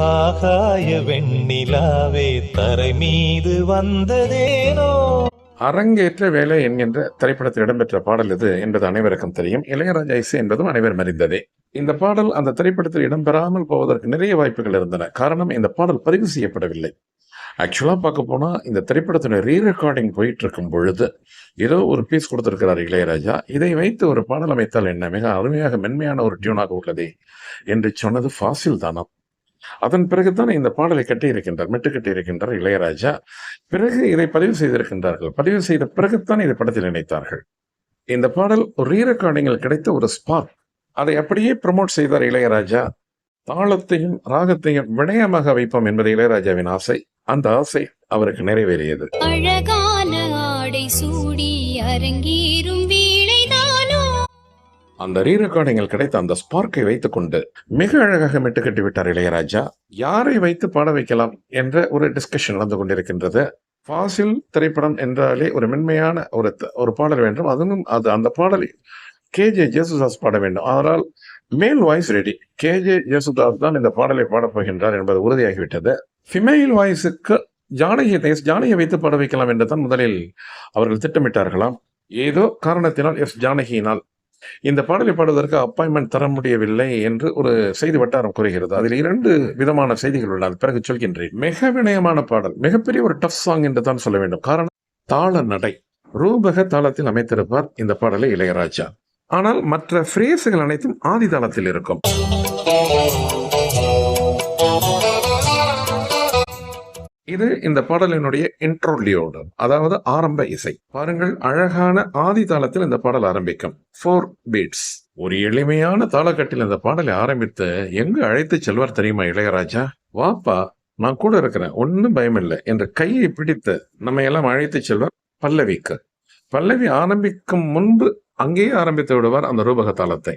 ஆகாய வெண்ணிலாவே தரை மீது வந்ததேனோ. அரங்கேற்ற வேலை என்கின்ற திரைப்படத்தில் இடம்பெற்ற பாடல் இது என்பது அனைவருக்கும் தெரியும். இளையராஜா இசை என்பதும் அனைவரும் அறிந்ததே. இந்த பாடல் அந்த திரைப்படத்தில் இடம்பெறாமல் போவதற்கு நிறைய வாய்ப்புகள் இருந்தன. காரணம், இந்த பாடல் பதிவு செய்யப்படவில்லை. ஆக்சுவலா பார்க்க போனா இந்த திரைப்படத்தின ரீ ரெக்கார்டிங் போயிட்டு இருக்கும் பொழுது ஏதோ ஒரு பீஸ் கொடுத்திருக்கிறார் இளையராஜா. இதை வைத்து ஒரு பாடல் அமைத்தால் என்ன, மிக அருமையாக மென்மையான ஒரு டியூனாக உள்ளதே என்று சொன்னது ஃபாசில் தானா. அதன் பிறகுதான் இந்த பாடலை கட்டியிருக்கின்றார், மெட்டு கட்டியிருக்கின்றார் இளையராஜா. பிறகு இதை பதிவு செய்திருக்கின்றார்கள். பதிவு செய்த பிறகுதான் இதை படத்தில் இணைத்தார்கள். இந்த பாடல் ஒரு ரீ ரெக்கார்டிங்கில் கிடைத்த ஒரு ஸ்பார்க். அதை அப்படியே ப்ரமோட் செய்தார் இளையராஜா. தாளத்தையும் ராகத்தையும் விடயமாக வைப்போம் என்பது இளையராஜாவின் ஆசை. அந்த ஆசை அவருக்கு நிறைவேறியது. அழகான ஆடை சூடி அரங்கேறும் வேளைதானோ. அந்த ரீ ரெக்கார்டிங்கில் கிடைத்த அந்த ஸ்பார்க்கை வைத்துக் கொண்டு மிக அழகாக மெட்டு கட்டி விட்டார் இளையராஜா. யாரை வைத்து பாட வைக்கலாம் என்ற ஒரு டிஸ்கஷன் நடந்து கொண்டிருக்கின்றது. ஃபாசில் திரைப்படம் என்றாலே ஒரு மென்மையான ஒரு பாடல் வேண்டும். அதுவும் அந்த பாடல் KJ ஜேசுதாஸ் பாட வேண்டும். ஆனால் மேல் வாய்ஸ் ரெடி. KJ ஜேசுதாஸ் தான் இந்த பாடலை பாடப் போகின்றார் என்பது உறுதியாகிவிட்டது. ஃபிமேல் வாய்ஸுக்கு ஜானகியை வைத்து பாட வைக்கலாம் என்று தான் முதலில் அவர்கள் திட்டமிட்டார்களாம். ஏதோ காரணத்தினால் ஜானகியினால் இந்த பாடலை பாடுவதற்கு அப்பாயின்மெண்ட் தர முடியவில்லை என்று ஒரு செய்தி வட்டாரம் கூறுகிறது. அதில் 2 விதமான செய்திகள் உள்ளன, பிறகு சொல்கின்றேன். மிக வினயமான பாடல், மிகப்பெரிய ஒரு டஃப் சாங் என்று தான் சொல்ல வேண்டும். காரணம், தாள நடை ரூபக தாளத்தில் அமைத்திருப்பார் இந்த பாடலை இளையராஜா. ஆனால் மற்ற பிரேசுகள் அனைத்தும் ஆதி தாளத்தில் இருக்கும். இது இந்த பாடலினுடைய இன்ட்ரோலியோடு, அதாவது ஆரம்ப இசை. பாருங்கள், அழகான ஆதி தாளத்தில் இந்த பாடல் ஆரம்பிக்கும். 4 பீட்ஸ். ஒரு எளிமையான தாளக்கட்டில் இந்த பாடலை ஆரம்பித்து எங்கு அழைத்து செல்வார் தெரியுமா இளையராஜா? வாப்பா, நான் கூட இருக்கிறேன், ஒன்னும் பயமில்லை என்று கையை பிடித்து நம்ம எல்லாம் அழைத்து செல்வார் பல்லவிக்கு. பல்லவி ஆரம்பிக்கும் முன்பு அங்கேயே ஆரம்பித்து விடுவார் அந்த ரூபக தாளத்தை.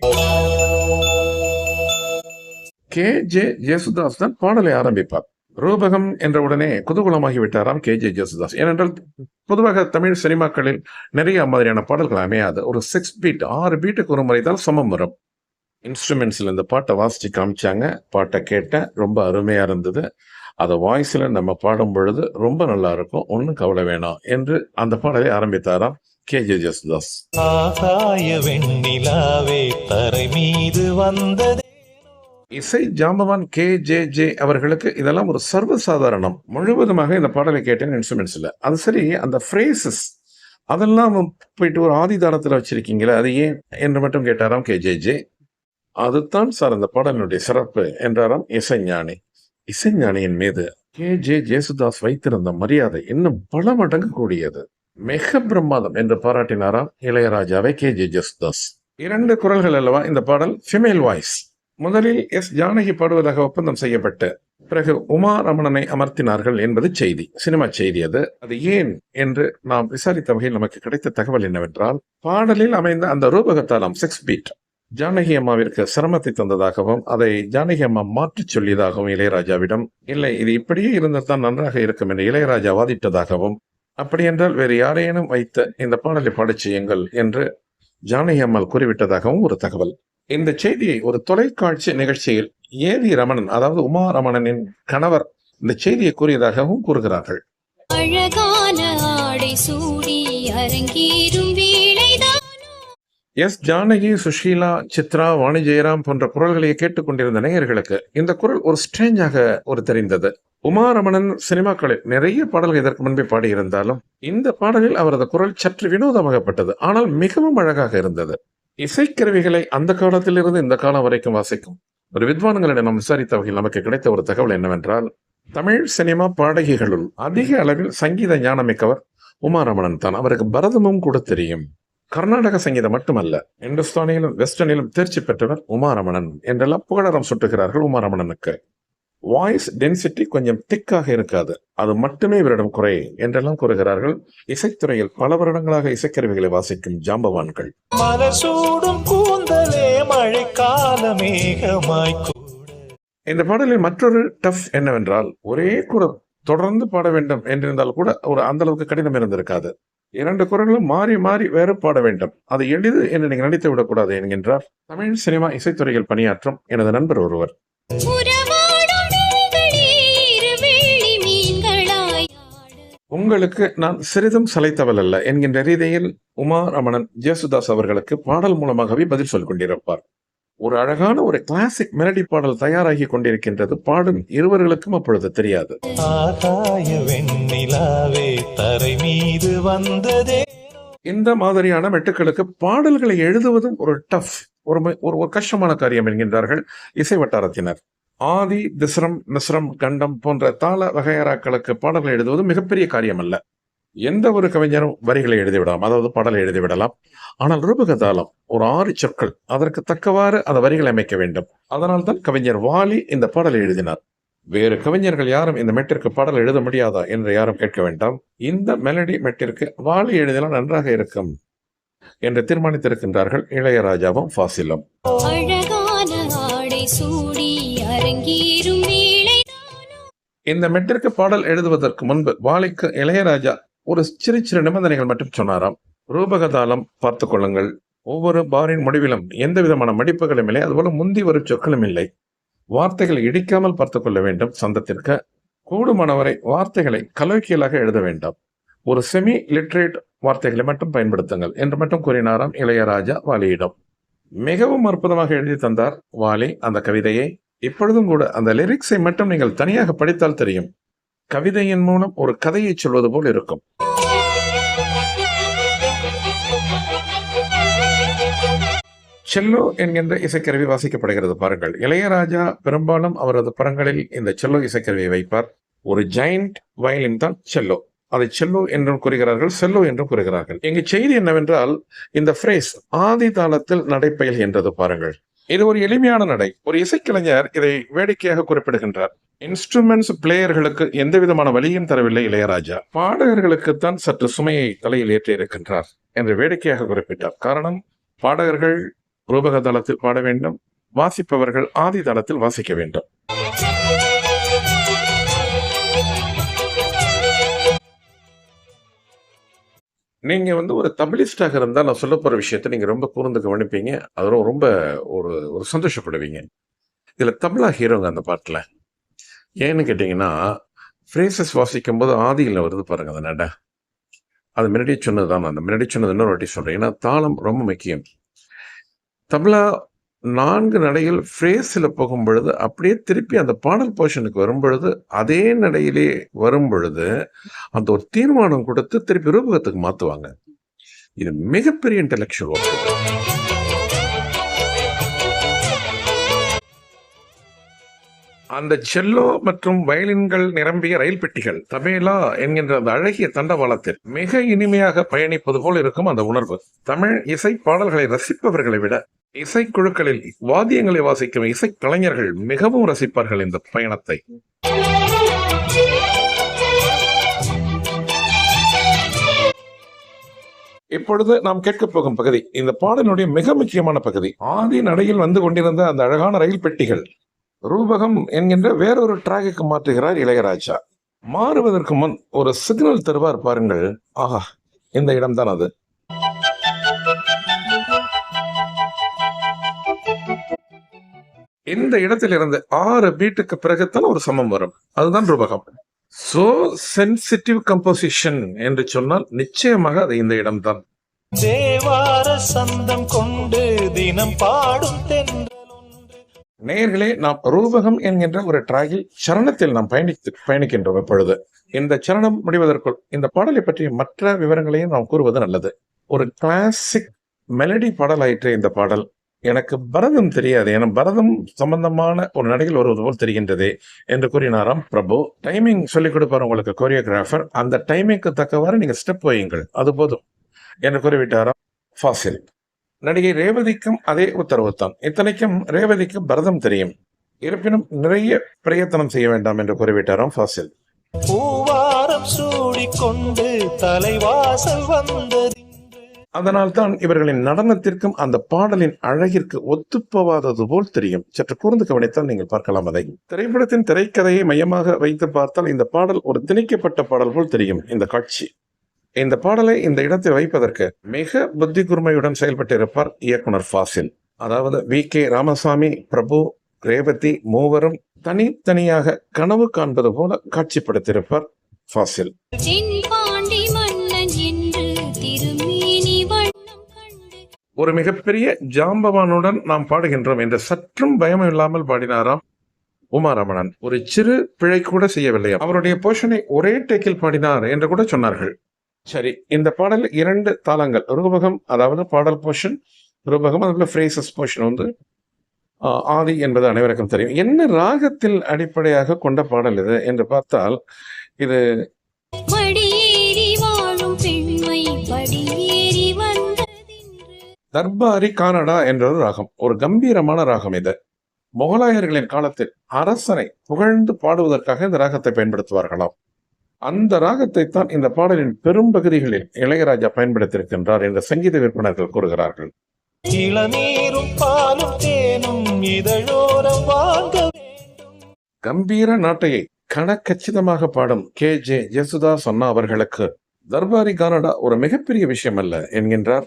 KJ ஜேசுதாஸ் தான் பாடலை ஆரம்பிப்பார். ரூபகம் என்ற உடனே குதூகலமாகி விட்டாராம் KJ ஜேசுதாஸ். ஏனென்றால் பொதுவாக தமிழ் சினிமாக்களில் நிறைய மாதிரியான பாடல்கள் அமையாது. ஒரு 6 பீட் 6 பீட்டுக்கு ஒரு முறை தான் சமம் வரும். இன்ஸ்ட்ருமெண்ட்ஸ்ல இந்த பாட்டை வாசிச்சு காமிச்சாங்க. பாட்டை கேட்ட ரொம்ப அருமையா இருந்தது. அதை வாய்ஸ்ல நம்ம பாடும் பொழுது ரொம்ப நல்லா இருக்கும், ஒன்னும் கவலை வேணாம் என்று அந்த பாடலை ஆரம்பித்தாராம் KJ ஜேசுதாஸ். ஆகாய வெண்ணிலாவே தரை மீது வந்ததே. இசை ஜாம்பவான் KJJ அவர்களுக்கு இதெல்லாம் ஒரு சர்வசாதாரணம். முழுவதுமாக இந்த பாடலை கேட்டேன் இன்ஸ்ட்ருமெண்ட்ஸ்ல. அது சரி, அந்த ஃப்ரேசஸ் அதெல்லாம் போயிட்டு ஒரு ஆதி தாளத்தில் வச்சிருக்கீங்களே, அது ஏன் என்று மட்டும் கேட்டாராம் KJJ. அதுதான் சார் அந்த பாடலினுடைய சிறப்பு என்றாராம் இசைஞானி. இசைஞானியின் மீது KJ ஜேசுதாஸ் வைத்திருந்த மரியாதை இன்னும் பல மடங்கு கூடியது. மிக பிரம்மாதம் என்று பாராட்டினாராம் இளையராஜாவை KJ ஜேசுதாஸ். 2 குரல்கள் அல்லவா இந்த பாடல், ஃபீமேல் வாய்ஸ். முதலில் ஜானகி பாடுவதாக ஒப்பந்தம் செய்யப்பட்டு பிறகு உமா ரமணனை அமர்த்தினார்கள் என்பது செய்தி, சினிமா செய்தி. அது ஏன் என்று நாம் விசாரித்த வகையில் நமக்கு கிடைத்த தகவல் என்னவென்றால், பாடலில் அமைந்த அந்த ரூபகத்தாளம் 6 பீட் ஜானகி அம்மாவிற்கு சிரமத்தை தந்ததாகவும் அதை ஜானகி அம்மா மாற்றி சொல்லியதாகவும் இளையராஜாவிடம், இல்லை இது இப்படியே இருந்தால்தான் நன்றாக இருக்கும் என்று இளையராஜா வாதிட்டதாகவும், அப்படி என்றால் வேறு யாரேனும் வைத்து இந்த பாடலை பாடச் செய்யுங்கள் என்று ஜானகி அம்மாள் கூறிவிட்டதாகவும் ஒரு தகவல். இந்த செய்தியை ஒரு தொலைக்காட்சி நிகழ்ச்சியில் ஏவி ரமணன், அதாவது உமா ரமணனின் கணவர், இந்த செய்தியை கூறியதாகவும் கூறுகிறார்கள். அழகான ஆடை சூடி அரங்கேறும் வேளைதானோ. ஜானகி, சுஷீலா, சித்ரா, வாணி ஜெயராம் போன்ற குரல்களை கேட்டுக்கொண்டிருந்த நேயர்களுக்கு இந்த குரல் ஒரு ஸ்ட்ரேஞ்சாக ஒரு தெரிந்தது. உமா ரமணன் சினிமாக்களில் நிறைய பாடல்கள் இதற்கு முன்பே பாடியிருந்தாலும் இந்த பாடலில் அவரது குரல் சற்று வினோதமாகப்பட்டது. ஆனால் மிகவும் அழகாக இருந்தது. இசைக்கருவிகளை அந்த காலத்திலிருந்து இந்த காலம் வரைக்கும் வாசிக்கும் ஒரு வித்வான்களிடம் நாம் விசாரித்த வகையில் நமக்கு கிடைத்த ஒரு தகவல் என்னவென்றால், தமிழ் சினிமா பாடகிகளுள் அதிக அளவில் சங்கீத ஞானம் மிக்கவர் உமா ரமணன் தான். அவருக்கு பரதமும் கூட தெரியும். கர்நாடக சங்கீதம் மட்டுமல்ல, இந்துஸ்தானியிலும் வெஸ்டர்னிலும் தேர்ச்சி பெற்றவர் உமா ரமணன் என்றெல்லாம் புகழாரம் சுட்டுகிறார்கள் உமா ரமணனுக்கு. வாய்ஸ் டென்சிட்டி கொஞ்சம் திக்காக இருக்காது, அது மட்டுமே இவரிடம் குறை என்றெல்லாம் கூறுகிறார்கள் இசைத்துறையில் பல வருடங்களாக இசைக்கருவிகளை வாசிக்கும் ஜாம்பவான்கள். மலசூடும் கூந்தலே மழைக்கால மேகமாய் கூட. இந்த பாடலில் மற்றொரு டஃப் என்னவென்றால், ஒரே குரல் தொடர்ந்து பாட வேண்டும் என்றிருந்தால் கூட ஒரு அந்த அளவுக்கு கடினம் இருந்திருக்காது. 2 குரல்களும் மாறி மாறி வேறு பாட வேண்டும். அது எளிது என்று நீங்கள் நினைத்து விடக்கூடாது என்கின்றார் தமிழ் சினிமா இசைத்துறையில் பணியாற்றும் எனது நண்பர் ஒருவர். உறவாடும் விழிகள் உங்களுக்கு நான் சிறிதும் சளைத்தவள் அல்ல என்கின்ற ரீதியில் உமா ரமணன் ஜேசுதாஸ் அவர்களுக்கு பாடல் மூலமாகவே பதில் சொல்லிக் கொண்டிருப்பார். ஒரு அழகான ஒரு கிளாசிக் மெலடி பாடல் தயாராகி கொண்டிருக்கின்றது. பாடும் இருவர்களுக்கும் அப்பொழுது தெரியாது. ஆகாய வெண்ணிலாவே தரை மீது வந்ததே. இந்த மாதிரியான மெட்டுக்களுக்கு பாடல்களை எழுதுவதும் ஒரு டஃப், ஒரு கஷ்டமான காரியம் என்கின்றார்கள் இசை வட்டாரத்தினர். ஆதி, திஸ்ரம், மிஸ்ரம், கண்டம் போன்ற தாள வகையறாக்களுக்கு பாடல்களை எழுதுவது மிகப்பெரிய காரியம் அல்ல. எந்த ஒரு கவிஞரும் வரிகளை எழுதிவிடலாம், அதாவது பாடலை எழுதிவிடலாம். ஆனால் ரூபகதாளம் ஒரு 6 சொற்கள், அதற்கு தக்கவாறு அந்த வரிகளை அமைக்க வேண்டும். அதனால் தான் கவிஞர் வாலி இந்த பாடலை எழுதினார். வேறு கவிஞர்கள் யாரும் இந்த மெட்டிற்கு பாடல் எழுத முடியாதா என்று யாரும் கேட்க வேண்டாம். இந்த மெலடி மெட்டிற்கு வாலி எழுதினால் நன்றாக இருக்கும் என்று தீர்மானித்திருக்கின்றார்கள் இளையராஜாவும் ஃபாசிலும். அழகான ஆடை சூடி அரங்கேறும் வேளை இந்த மெட்டிற்கு பாடல் எழுதுவதற்கு முன்பு வாலிக்கு இளையராஜா ஒரு சிறு சிறு நிபந்தனைகள் மட்டும் சொன்னாராம். ரூபகதாளம் பார்த்துக் கொள்ளுங்கள், ஒவ்வொரு பாரின் முடிவிலும் எந்த விதமான மடிப்புகளும் இல்லை, அதுபோல முந்தி வரும் சொற்களும் இல்லை. வார்த்தைகளை இடிக்காமல் பார்த்துக் கொள்ள வேண்டும். சந்தத்திற்கு கூடுமானவரை வார்த்தைகளை கலோக்கியலாக எழுத வேண்டாம். ஒரு செமி லிட்ரேட் வார்த்தைகளை மட்டும் பயன்படுத்துங்கள் என்று மட்டும் கூறினாராம் இளையராஜா வாலியிடம். மிகவும் அற்புதமாக எழுதி தந்தார் வாலி அந்த கவிதையை. இப்பொழுதும் கூட அந்த லிரிக்ஸை மட்டும் நீங்கள் தனியாக படித்தால் தெரியும், கவிதையின் மூலம் ஒரு கதையை சொல்வது போல் இருக்கும். செல்லோ என்கின்ற இசைக்கருவி வாசிக்கப்படுகிறது பாருங்கள். இளையராஜா பெரும்பாலும் அவரது படங்களில் இந்த செல்லோ இசைக்கருவியை வைப்பார். ஒரு ஜெயண்ட் வயலின் தான் செல்லோ. அதை செல்லோ என்றும் கூறுகிறார்கள், செல்லோ என்றும் கூறுகிறார்கள். இங்கு செய்தி என்னவென்றால், இந்த ஃப்ரேஸ் ஆதி தாளத்தில் நடைப்பயல் என்றது பாருங்கள். இது ஒரு எளிமையான நடை. ஒரு இசைக்கலைஞர் இதை வேடிக்கையாக குறிப்பிடுகின்றார். இன்ஸ்ட்ருமெண்ட்ஸ் பிளேயர்களுக்கு எந்த விதமான வழியும் தரவில்லை இளையராஜா, பாடகர்களுக்குத்தான் சற்று சுமையை தலையில் ஏற்றி இருக்கின்றார் என்று வேடிக்கையாக குறிப்பிட்டார். காரணம், பாடகர்கள் ரூபக தளத்தில் பாட வேண்டும், வாசிப்பவர்கள் ஆதி தளத்தில் வாசிக்க வேண்டும். நீங்க ஒரு தபிலிஸ்டாக இருந்தால் நான் சொல்ல போற விஷயத்தை நீங்க ரொம்ப கூர்ந்து கவனிப்பீங்க. அதெல்லாம் ரொம்ப ஒரு ஒரு சந்தோஷப்படுவீங்க. இதுல தபலா ஹீரோங்க அந்த பாட்டுல. ஏன்னு கேட்டீங்கன்னா, ஃப்ரேசஸ் வாசிக்கும் போது ஆதியில் வருது பாருங்க அந்த நட. அது முன்னாடியே சொன்னதுதான். அந்த முன்னாடி சொன்னது இன்னொரு வாட்டி சொல்றேன். ஏன்னா தாளம் ரொம்ப முக்கியம். தபலா 4 நடையில் ஃப்ரேஸில் போகும் பொழுது அப்படியே திருப்பி அந்த பாடல் போர்ஷனுக்கு வரும் பொழுது அதே நடையிலே வரும் பொழுது அந்த ஒரு தீர்மானம் கொடுத்து திருப்பி ரூபகத்துக்கு மாத்துவாங்க. இது மிகப்பெரிய இன்டெலெக்சுவல் ஒர்க். அந்த செல்லோ மற்றும் வயலின்கள் நிரம்பிய ரயில் பெட்டிகள், தபேலா என்கின்ற அந்த அழகிய தண்டவாளத்தில் மிக இனிமையாக பயணிப்பது போல் இருக்கும் அந்த உணர்வு. தமிழ் இசை பாடல்களை ரசிப்பவர்களை விட இசைக்குழுக்களில் வாத்தியங்களை வாசிக்கும் இசை கலைஞர்கள் மிகவும் ரசிப்பார்கள் இந்த பயணத்தை. இப்பொழுது நாம் கேட்க போகும் பகுதி இந்த பாடலுடைய மிக முக்கியமான பகுதி. ஆதி நடையில் வந்து கொண்டிருந்த அந்த அழகான ரயில் பெட்டிகள் ரூபகம் என்கின்ற வேறொரு டிராக்குக்கு மாற்றுகிறார் இளையராஜா. மாறுவதற்கு முன் ஒரு சிக்னல் தருவார் பாருங்கள். ஆஹா, இந்த இடம்தான் அது. இந்த இடத்திலிருந்து 6 பீட்டுக்கு பிறகுதான் ஒரு சமம் வரும். அதுதான் ரூபகம். சோ சென்சிட்டிவ் கம்போசிஷன் என்று சொன்னால் நிச்சயமாக அது இந்த இடம்தான். தேவார சந்தம் கொண்டு தினம் பாடும் தென்றல். நேயர்களே, நாம் ரூபகம் என்கின்ற ஒரு டிராகில் சரணத்தில் நாம் பயணிக்கின்றோம். இப்பொழுது இந்த சரணம் முடிவதற்குள் இந்த பாடலை பற்றிய மற்ற விவரங்களையும் நாம் கூறுவது நல்லது. ஒரு கிளாசிக் மெலடி பாடல் ஆயிற்று இந்த பாடல். எனக்கு பரதம் தெரியாது, ஏன்னா பரதம் சம்பந்தமான ஒரு நடையில் வருவது போல் தெரிகின்றது என்று கூறினாராம் பிரபு. டைமிங் சொல்லிக் கொடுப்பார் உங்களுக்கு கோரியோகிராஃபர். அந்த டைமிங்க்கு தக்கவாறு நீங்க ஸ்டெப் வையுங்கள், அது போதும் என்று கூறிவிட்டாராம் ஃபாசில். நடிகை ரேவதிக்கும் அதே உத்தரவு தான். இத்தனைக்கும் ரேவதிக்கு பரதம் தெரியும், இருப்பினும் நிறைய பிரயத்தனம் செய்ய வேண்டாம் என்று கூறிவிட்டாராம் ஃபாசில். பூவாரம் சூடிக்கொண்டு தலைவாசல் வந்தது. அதனால் தான் இவர்களின் நடனத்திற்கும் அந்த பாடலின் அழகிற்கு ஒத்துப்போவாதது போல் தெரியும். சற்று கூர்ந்து கவனித்தால் நீங்கள் பார்க்கலாம். அதை திரைப்படத்தின் திரைக்கதையை மையமாக வைத்து பார்த்தால் இந்த பாடல் ஒரு திணிக்கப்பட்ட பாடல் போல் தெரியும். இந்த காட்சி, இந்த பாடலை இந்த இடத்தில் வைப்பதற்கு மிக புத்தி கூர்மையுடன் செயல்பட்டிருப்பார் இயக்குனர் ஃபாசில். அதாவது வி.கே. ராமசாமி, பிரபு, ரேவதி மூவரும் தனித்தனியாக கனவு காண்பது போல காட்சிப்படுத்தியிருப்பார் ஃபாசில். தென் பாண்டி மன்னன் என்று திருமேனி வண்ணம் கண்டு ஒரு மிகப்பெரிய ஜாம்பவானுடன் நாம் பாடுகின்றோம் என்று சற்றும் பயம் இல்லாமல் பாடினாராம் உமாரமணன். ஒரு சிறு பிழை கூட செய்யவில்லை. அவருடைய போர்ஷனை ஒரே டேக்கில் பாடினார் என்று கூட சொன்னார்கள். சரி, இந்த பாடல் 2 தாளங்கள், ரூபகம் அதாவது பாடல் போர்ஷன் ரூபகம், அதுல ஃப்ரேசஸ் போர்ஷன் வந்து ஆதி என்பது அனைவருக்கும் தெரியும். என்ன ராகத்தில் அடிப்படையாக கொண்ட பாடல் இது என்று பார்த்தால், இது மடியேறி வாழும் பெண்மை படியேறி வந்ததென்று தர்பாரி கானடா என்ற ஒரு ராகம், ஒரு கம்பீரமான ராகம். இது முகலாயர்களின் காலத்தில் அரசனை புகழ்ந்து பாடுவதற்காக இந்த ராகத்தை பயன்படுத்துவார்களாம். அந்த ராகத்தை தான் இந்த பாடலின் பெரும் பகுதிகளில் இளையராஜா பயன்படுத்தியிருக்கின்றார் என்று சங்கீத விற்பனர்கள் கூறுகிறார்கள். இளநீரும் பாலும் தேனும் இதழோரம் வாங்க வேண்டும். கம்பீர நாட்டையை கணக்கச்சிதமாக பாடும் KJ ஜேசுதாஸ் அண்ணா அவர்களுக்கு தர்பாரி கானடா ஒரு மிகப்பெரிய விஷயம் அல்ல என்கின்றார்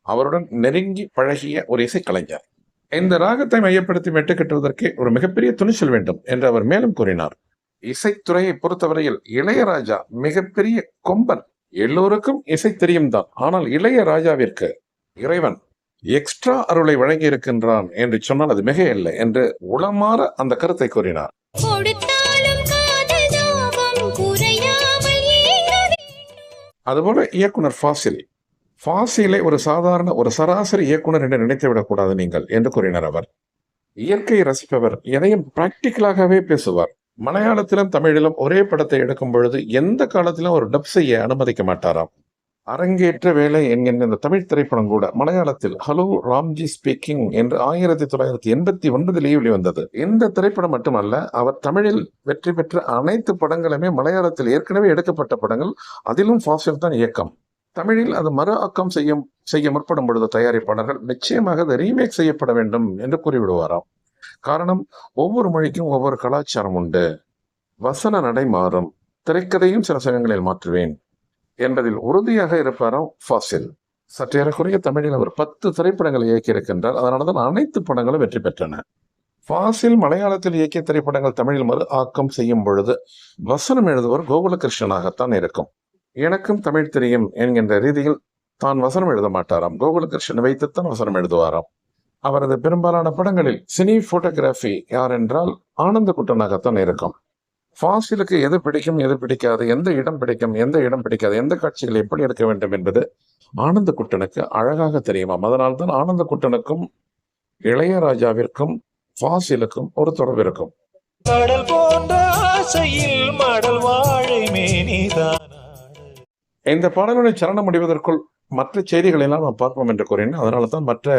அவருடன் நெருங்கி பழகிய ஒரு இசைக்கலைஞர். இந்த ராகத்தை மையப்படுத்தி மெட்டுக்கட்டுவதற்கு ஒரு மிகப்பெரிய துணிச்சல் வேண்டும் என்று அவர் மேலும் கூறினார். இசைத்துறையை பொறுத்தவரையில் இளையராஜா மிகப்பெரிய கொம்பன். எல்லோருக்கும் இசை தெரியும் தான், ஆனால் இளையராஜாவிற்கு இறைவன் எக்ஸ்ட்ரா அருளை வழங்கி இருக்கின்றான் என்று சொன்னால் அது மிக இல்லை என்று உளமாற அந்த கருத்தை கூறினார். கொடுத்தாலும் காதல் தாபம் குறையாமல் ஏங்க வேண்டும். அதுபோல இயக்குனர் ஃபாசிலை ஒரு சாதாரண ஒரு சராசரி இயக்குனர் என்று நினைத்துவிடக் கூடாது நீங்கள் என்று கூறினார் அவர். இயற்கையை ரசிப்பவர், எதையும் பிராக்டிக்கலாகவே பேசுவார். மலையாளத்திலும் தமிழிலும் ஒரே படத்தை எடுக்கும் பொழுது எந்த காலத்திலும் ஒரு டப் செய்ய அனுமதிக்க மாட்டாராம். அரங்கேற்ற வேலை என்கின்ற இந்த தமிழ் திரைப்படம் கூட மலையாளத்தில் ஹலோ ராம்ஜி ஸ்பீக்கிங் என்று 1989 வெளிவந்தது. இந்த திரைப்படம் மட்டுமல்ல, அவர் தமிழில் வெற்றி பெற்ற அனைத்து படங்களுமே மலையாளத்தில் ஏற்கனவே எடுக்கப்பட்ட படங்கள். அதிலும் ஃபாசில் தான் இயக்கம். தமிழில் அது மறு ஆக்கம் செய்ய முற்படும் பொழுது தயாரிப்பாளர்கள் நிச்சயமாக அது ரீமேக் செய்யப்பட வேண்டும் என்று கூறிவிடுவாராம். காரணம், ஒவ்வொரு மொழிக்கும் ஒவ்வொரு கலாச்சாரம் உண்டு, வசன நடை மாறும், திரைக்கதையும் சில சமயங்களில் மாற்றுவேன் என்பதில் உறுதியாக இருப்பாராம் ஃபாசில். சற்றேறக்குறைய தமிழில் அவர் 10 திரைப்படங்களை இயக்கியிருக்கின்றார். அதனால்தான் அனைத்து படங்களும் வெற்றி பெற்றன. ஃபாசில் மலையாளத்தில் இயக்கிய திரைப்படங்கள் தமிழில் மறு ஆக்கம் செய்யும் பொழுது வசனம் எழுதுவர் கோகுலகிருஷ்ணனாகத்தான் இருக்கும். எனக்கும் தமிழ் தெரியும் என்கின்ற ரீதியில் தான் வசனம் எழுத மாட்டாராம். கோகுலகிருஷ்ணன் வைத்துத்தான் வசனம் எழுதுவாராம். அவரது பெரும்பாலான படங்களில் சினி போட்டோகிராஃபி யார் என்றால் ஆனந்த குட்டனாகத்தான் இருக்கும். ஃபாசிலுக்கு எது பிடிக்கும், எது பிடிக்காது, எந்த இடம் பிடிக்கும், எந்த இடம் பிடிக்காது, எந்த காட்சிகள் எப்படி எடுக்க வேண்டும் என்பது ஆனந்த குட்டனுக்கு அழகாக தெரியுமாம். அதனால்தான் ஆனந்த குட்டனுக்கும் இளையராஜாவிற்கும் ஃபாசிலுக்கும் ஒரு தொடர்பு இருக்கும். கடல் போன்ற ஆசையில் மடல் வாழை மேனிதான். இந்த பாடலுடைய சரணம் முடிவதற்குள் மற்ற செய்திகளை எல்லாம் நாம் பார்ப்போம் என்று கூறினேன். அதனால தான் மற்ற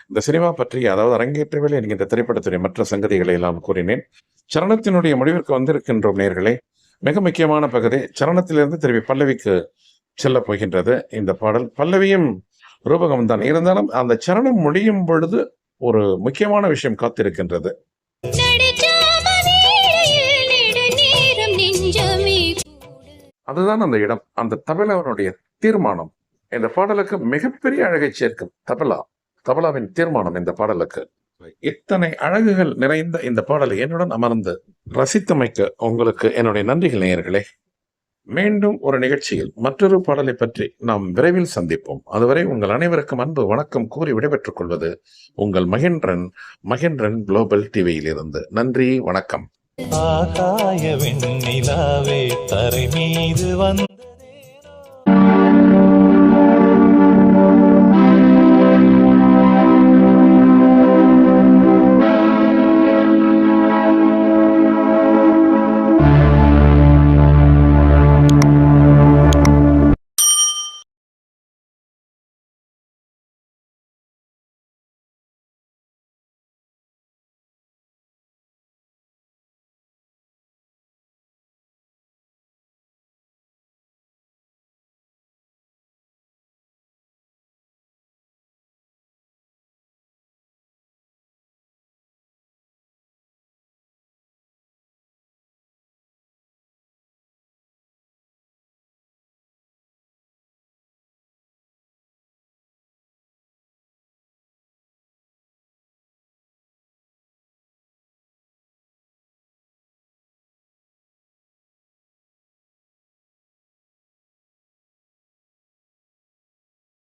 இந்த சினிமா பற்றி, அதாவது அரங்கேற்றவேலை என்கின்ற திரைப்படத்துடைய மற்ற சங்கதிகளை எல்லாம் கூறினேன். சரணத்தினுடைய முடிவிற்கு வந்திருக்கின்றோம் நேயர்களே. மிக முக்கியமான பகுதி சரணத்திலிருந்து திரும்பி பல்லவிக்கு செல்ல போகின்றது இந்த பாடல். பல்லவியும் ரூபகம் தான் இருந்தாலும் அந்த சரணம் முடியும் பொழுது ஒரு முக்கியமான விஷயம் காத்திருக்கின்றது. நடுச்சாம வேளையில் நெடுநேரம் நெஞ்சமே கூடு. அதுதான் அந்த இடம், அந்த தபலாவினுடைய தீர்மானம் இந்த பாடலுக்கு மிகப்பெரிய அழகை சேர்க்கும். தபலாவின் தீர்மானம் இந்த பாடலுக்கு. இத்தனை அழகுகள் நிறைந்த இந்த பாடலை என்னுடன் அமர்ந்து ரசித்தமைக்கு உங்களுக்கு என்னுடைய நன்றிகள் நேயர்களே. மீண்டும் ஒரு நிகழ்ச்சியில் மற்றொரு பாடலை பற்றி நாம் விரைவில் சந்திப்போம். அதுவரை உங்கள் அனைவருக்கும் அன்பு வணக்கம் கூறி விடைபெற்றுக் கொள்வது உங்கள் மகேந்திரன் குளோபல் டிவியிலிருந்து. நன்றி, வணக்கம். ஆகாய வெண்ணிலாவே தரை மீது வந்து